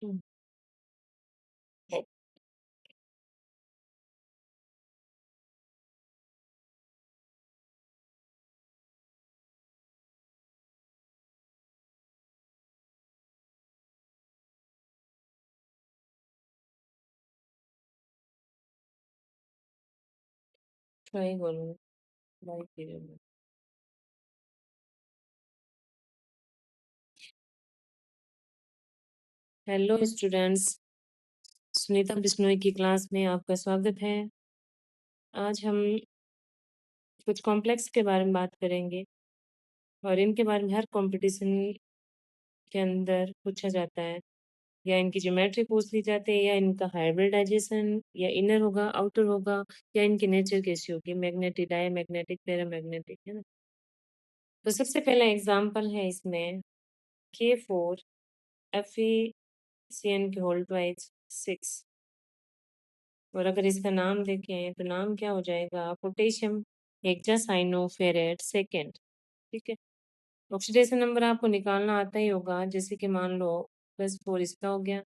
हम्म, trigonal bipyramid. Hello students, Sunita Bishnoi की class में आपका स्वागत है। आज हम कुछ कॉम्प्लेक्स के बारे में बात करेंगे और इनके बारे में हर कंपटीशन के अंदर पूछा जाता है, या इनकी ज्योमेट्री पूछ ली जाती है, या इनका हाइब्रिडाइजेशन, या इनर होगा आउटर होगा, या इनकी नेचर कैसी होगी, मैग्नेटिक डायमैग्नेटिक पैरामैग्नेटिक, है ना। तो सबसे पहला एग्जांपल है इसमें K4 Fe के होल ट्वाइस 6। और अगर इसका नाम देखें तो नाम क्या हो जाएगा, पोटेशियम हेक्सासाइनोफेरेट सेकेंड। ठीक है। ऑक्सीडेशन नंबर आपको निकालना आता ही होगा, जैसे कि मान लो +4 इसका हो गया,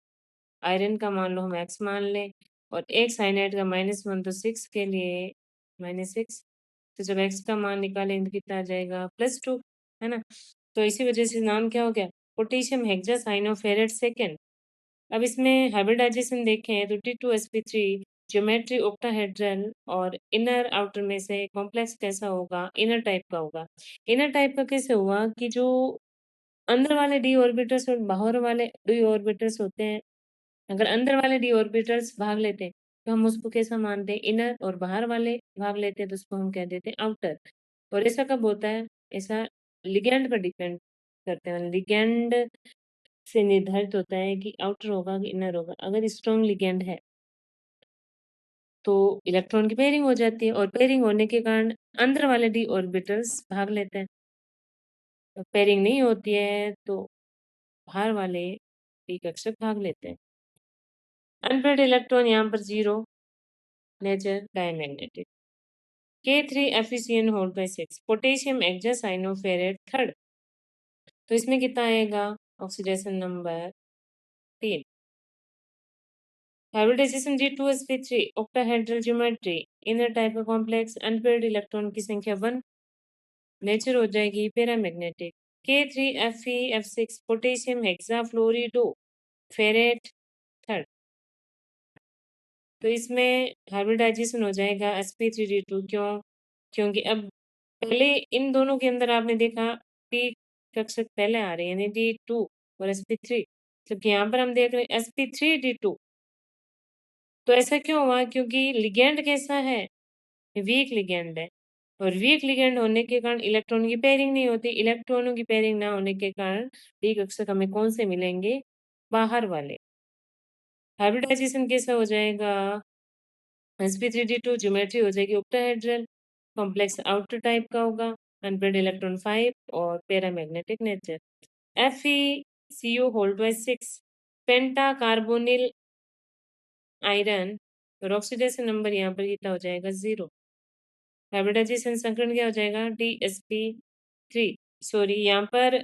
आयरन का मान लो हम x मान लें, और एक साइनाइड का -1, तो 6 के लिए -6। तो जब x का मान निकालेंगे तो कितना आ जाएगा, +2, है ना। तो इसी वजह से नाम क्या हो गया, पोटेशियम हेक्सासाइनोफेरेट सेकेंड। अब इसमें हाइब्रिडाइजेशन देखें तो T2sp3 ज्योमेट्री ऑक्टाहेड्रल, और इनर आउटर में से कॉम्प्लेक्स कैसा होगा, इनर टाइप का होगा। इनर टाइप का कैसे हुआ कि जो अंदर वाले डी ऑर्बिटल्स और बाहर वाले डी ऑर्बिटल्स होते हैं, अगर अंदर वाले डी ऑर्बिटल्स भाग लेते हैं तो हम उसको कैसा मानते हैं, इनर, और बाहर वाले भाग लेते हैं तो उसको हम कह देते हैं आउटर। और ऐसा कब होता है, ऐसा लिगेंड पर डिपेंड करते हैं, लिगेंड से निर्धारित होता है कि आउटर होगा कि इनर होगा। अगर स्ट्रॉन्ग लिगेंड है तो इलेक्ट्रॉन की पेयरिंग हो जाती है, और पेयरिंग होने के कारण अंदर वाले डी ऑर्बिटल्स भाग लेते हैं। तो पेयरिंग नहीं होती है तो बाहर वाले डी कक्षक भाग लेते हैं। अनपेयर्ड इलेक्ट्रॉन यहाँ पर 0, nature diamagnetic. K3FeCN6 potassium hexacyanoferrate third. तो इसमें कितना आएगा, oxidation number 3। Hybridization G2sp3 octahedral geometry, inner type का कॉम्प्लेक्स, अनपेयर्ड इलेक्ट्रॉन की संख्या 1, नेचर हो जाएगी paramagnetic. K3FeF6 potassium hexafluorido ferrate third. तो इसमें हाइब्रिडाइजेशन हो जाएगा sp3d2। क्यों, क्योंकि अब पहले इन दोनों के अंदर आपने देखा टी कक्षक पहले आ रहे हैं, यानी D2 और sp3, जबकि यहाँ पर हम देख रहे हैं sp3d2। तो ऐसा क्यों हुआ, क्योंकि लिगेंड कैसा है, वीक लिगेंड है, और वीक लिगेंड होने के कारण इलेक्ट्रॉन की पेयरिंग नहीं होती। इलेक्ट्रॉनों की पेयरिंग ना होने के कारण डी कक्षक हमें कौन से मिलेंगे, बाहर वाले। हाइब्रिडाइजेशन कैसा हो जाएगा, sp3d2 ज्योमेट्री हो जाएगी ऑक्टाहेड्रल, कॉम्प्लेक्स आउटर टाइप का होगा, अनपेयर्ड इलेक्ट्रॉन 5 और पैरामैग्नेटिक नेचर। FeCO6 पेंटा कार्बोनिल आयरन, और ऑक्सीडेशन नंबर यहाँ पर कितना हो जाएगा, 0। हाइब्रिडाइजेशन संकरण क्या हो जाएगा, DsP3। सॉरी, यहाँ पर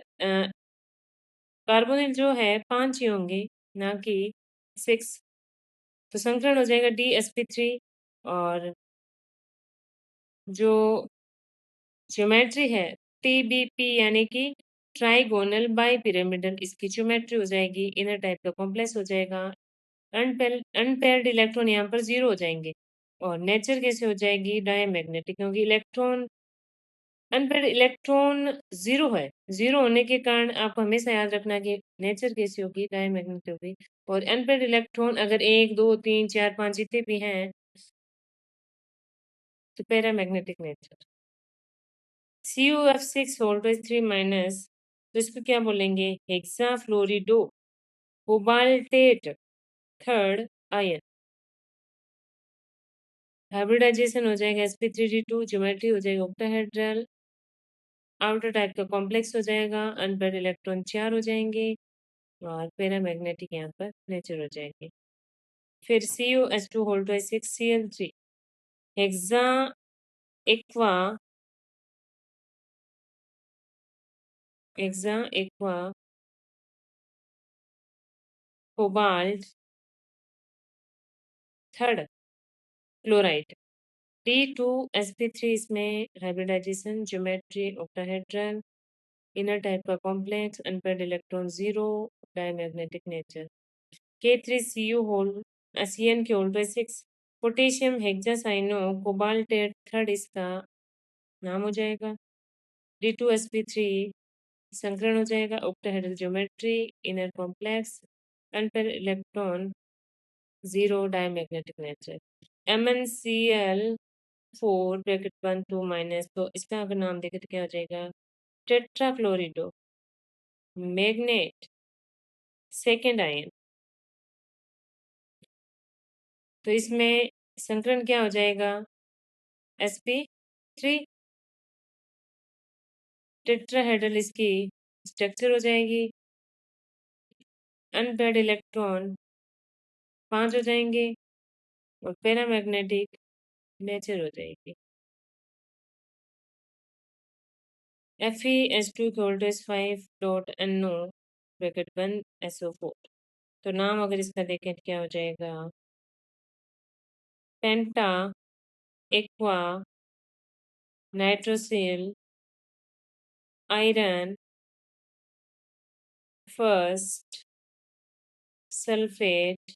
कार्बोनिल जो है 5 ही होंगे, ना कि 6। तो संकरण हो जाएगा DsP3, और जो ज्योमेट्री है TBP, यानी कि ट्राइगोनल बाई पिरामिडल, इसकी ज्योमेट्री हो जाएगी, इनर टाइप का कॉम्प्लेक्स हो जाएगा। अनपेयर्ड इलेक्ट्रॉन यहाँ पर 0 हो जाएंगे, और नेचर कैसे हो जाएगी, डायमैग्नेटिक, क्योंकि इलेक्ट्रॉन अनपेयर्ड इलेक्ट्रॉन 0 है। 0 होने के कारण आपको हमेशा याद रखना कि नेचर कैसी होगी, डायमैग्नेटिक होगी। और अनपेयर्ड इलेक्ट्रॉन अगर 1 2 3 4 5 जितने भी हैं तो पैरामैग्नेटिक नेचर। CuF6 3 माइनस, तो इसको क्या बोलेंगे, hexa fluorido cobaltate third ion. Hybridization हो जाएगा sp3d2, ज्योमेट्री हो जाएगा ऑक्टाहेड्रल, आउटर टाइप का कॉम्प्लेक्स हो जाएगा, अनपेयर्ड इलेक्ट्रॉन 4 हो जाएंगे, और पैरामैग्नेटिक यहाँ पर नेचर हो जाएगी। फिर CuS2 6 hexa aqua aqua cobalt third chloride D2sp3 इसमें hybridization geometry octahedral inner type का complex unpaired electron 0 diamagnetic nature K3Cu whole Cn के whole by 6 potassium hexacyano cobaltate third इसका नाम हो जाएगा D2sp3 संकरण हो जाएगा octahedral geometry inner complex unpaired electron 0 diamagnetic nature MnCl4 bracket 1 2 minus तो इसका अगर नाम देखें तो क्या हो जाएगा टेट्राक्लोरिडो मैग्नेट सेकेंड आयन तो इसमें संकरण क्या हो जाएगा sp3 टेट्राहेड्रल इसकी स्ट्रक्चर हो जाएगी अनपेयर्ड इलेक्ट्रॉन 5 हो जाएंगे और पैरामैग्नेटिक नेचर हो जाएगी FeS2 की voltage 5 dot NO bracket 1 SO4 तो नाम अगर इसका देखें तो क्या हो जाएगा penta aqua nitrosyl iron first sulphate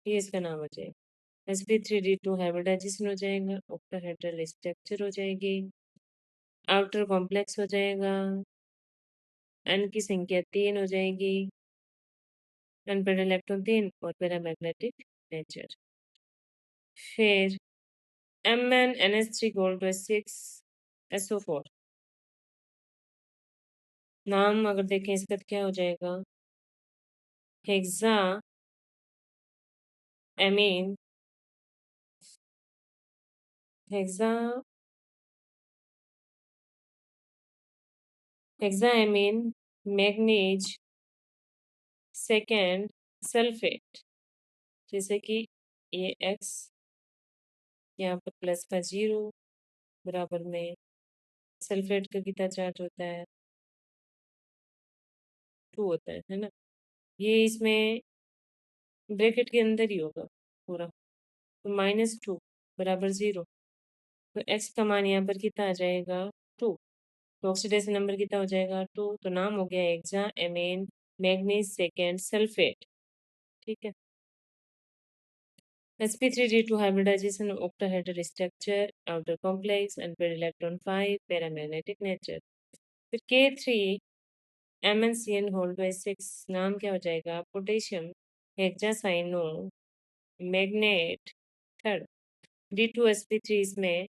ये इसका नाम हो जाएगा sp3D2 हाइब्रिडाइजेशन हो जाएगा ऑक्टाहेड्रल स्ट्रक्चर हो जाएगी आउटर कॉम्प्लेक्स हो जाएगा N की संख्या 3 हो जाएगी अनपेयर्ड इलेक्ट्रॉन 3 और पैरामैग्नेटिक नेचर फिर MnNH3 गोल्ड 6 SO4 नाम अगर देखें इसका तो क्या हो जाएगा hexa amine hexa hexaamine manganese second sulphate जैसे कि ये X यहाँ पर प्लस का 0 बराबर में सल्फेट का कितना चार्ज होता है 2 होता है ना ये इसमें ब्रैकेट के अंदर ही होगा पूरा तो -2 बराबर 0 तो X का मान यहाँ पर कितना आ जाएगा 2 तो ऑक्सीडेशन नंबर कितना हो जाएगा 2 तो नाम हो गया hexa amine manganese second sulphate ठीक है sp3D2 hybridization octahedral structure outer complex unpaired electron 5 paramagnetic nature फिर K3 MnCn होल बाय 6 नाम क्या हो जाएगा potassium hexacyano magnet third D2sp3 इसमें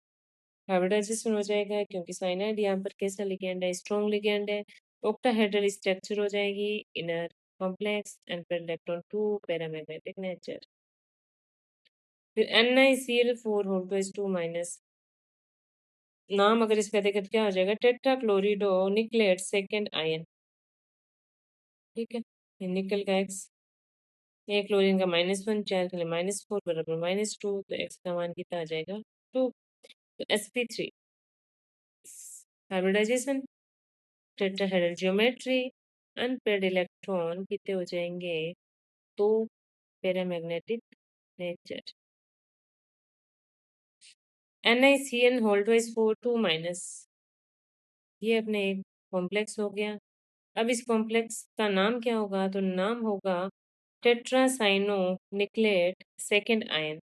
हाइब्रिडाइजेशन हो जाएगा क्योंकि साइनाइड यहाँ पर कैसा लिगेंड है स्ट्रॉन्ग लिगेंड है ऑक्टाहेड्रल स्ट्रक्चर हो जाएगी inner complex unpaired electron 2 paramagnetic nature फिर NiCl4 होल बाय 2 माइनस नाम अगर इसका देखें तो क्या हो जाएगा टेट्राक्लोरिडो निकलेट सेकेंड आयन ठीक है ये निकल का X ये क्लोरीन का -1 चार के लिए -4 बराबर -2 तो X का मान कितना आ जाएगा 2 तो sp3 hybridisation tetrahedral geometry unpaired electron कितने हो जाएंगे तो paramagnetic nature NiCN whole twice 4 2 minus ये अपने एक कॉम्प्लेक्स हो गया अब इस कॉम्प्लेक्स का नाम क्या होगा तो नाम होगा टेट्रासाइनो निकलेट सेकेंड आयन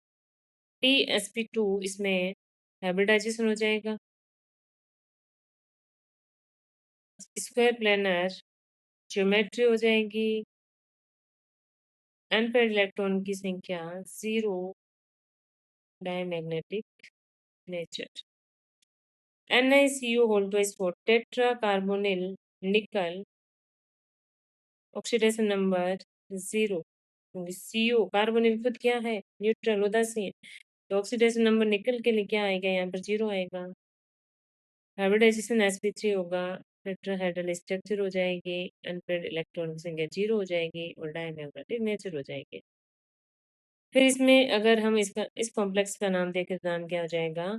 TsP2 इसमें हाइब्रिडाइजेशन हो जाएगा स्क्वायर प्लेनर ज्योमेट्री हो जाएगी अनपेयर्ड इलेक्ट्रॉन की संख्या 0 diamagnetic nature NiCu whole twice 4 tetra carbonyl nickel oxidation number 0 क्योंकि CO कार्बोनिल खुद क्या है न्यूट्रल उदासीन तो ऑक्सीडेशन नंबर निकल के लिए क्या आएगा यहाँ पर 0 आएगा हाइब्रिडाइजेशन sp3 होगा टेट्राहेड्रल स्ट्रक्चर हो जाएगी अनपेयर्ड इलेक्ट्रॉन की संख्या 0 हो जाएगी और डायमैग्नेटिक नेचर हो जाएगी फिर इसमें अगर हम इसका इस कॉम्प्लेक्स का नाम देखें तो नाम क्या हो जाएगा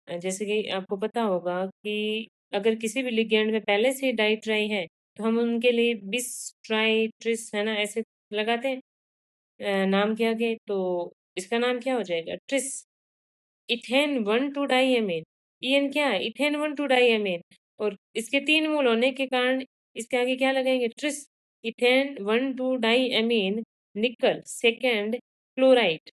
जैसे कि आपको पता होगा कि अगर किसी भी लिगेंड में पहले से डाई ट्राई है तो हम उनके लिए बिस, ट्राई, ट्रिस है ना, ऐसे लगाते हैं नाम के आगे। तो इसका नाम क्या हो जाएगा? ट्रिस। इथेन 1,2-डाइएमीन। ईएन क्या है? इथेन 1,2-डाइएमीन। और इसके 3 मोल होने के कारण इसके आगे क्या लगाएंगे? ट्रिस। इथेन 1,2-डाइएमीन निकल सेकेंड क्लोराइड।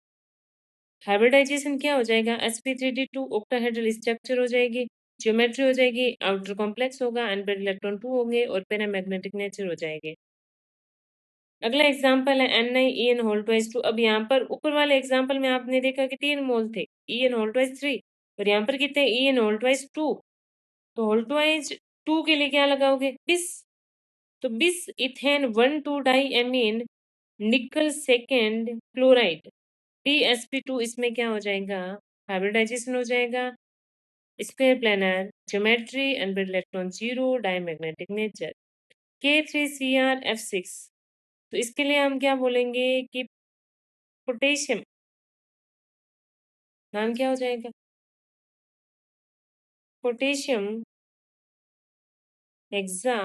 हाइब्रिडाइजेशन क्या हो जाएगा? sp3d2 ऑक्टाहेड्रल स्ट्रक्चर हो जाएगी, ज्योमेट्री हो जाएगी, आउटर कॉम्प्लेक्स होगा, अनपेयर्ड इलेक्ट्रॉन 2 होंगे और पैरामैग्नेटिक नेचर हो जाएंगे। अगला एग्जाम्पल है NiEn होल ट्वाइस 2। अब यहाँ पर ऊपर वाले एग्जाम्पल में आपने देखा कि 3 मोल थे, En होल ट्वाइस 3, और यहाँ पर कितने? En whole twice 2। तो होल ट्वाइस 2 के लिए क्या लगाओगे? बिस। तो बिस इथेन 1,2-डाइएमीन निकल सेकेंड क्लोराइड DsP2। इसमें क्या हो जाएगा? हाइब्रिडाइजेशन हो जाएगा, square planar, geometry, unpaired electron 0, diamagnetic nature. K3Cr F6। तो इसके लिए हम क्या बोलेंगे कि पोटेशियम, नाम क्या हो जाएगा? Potassium hexa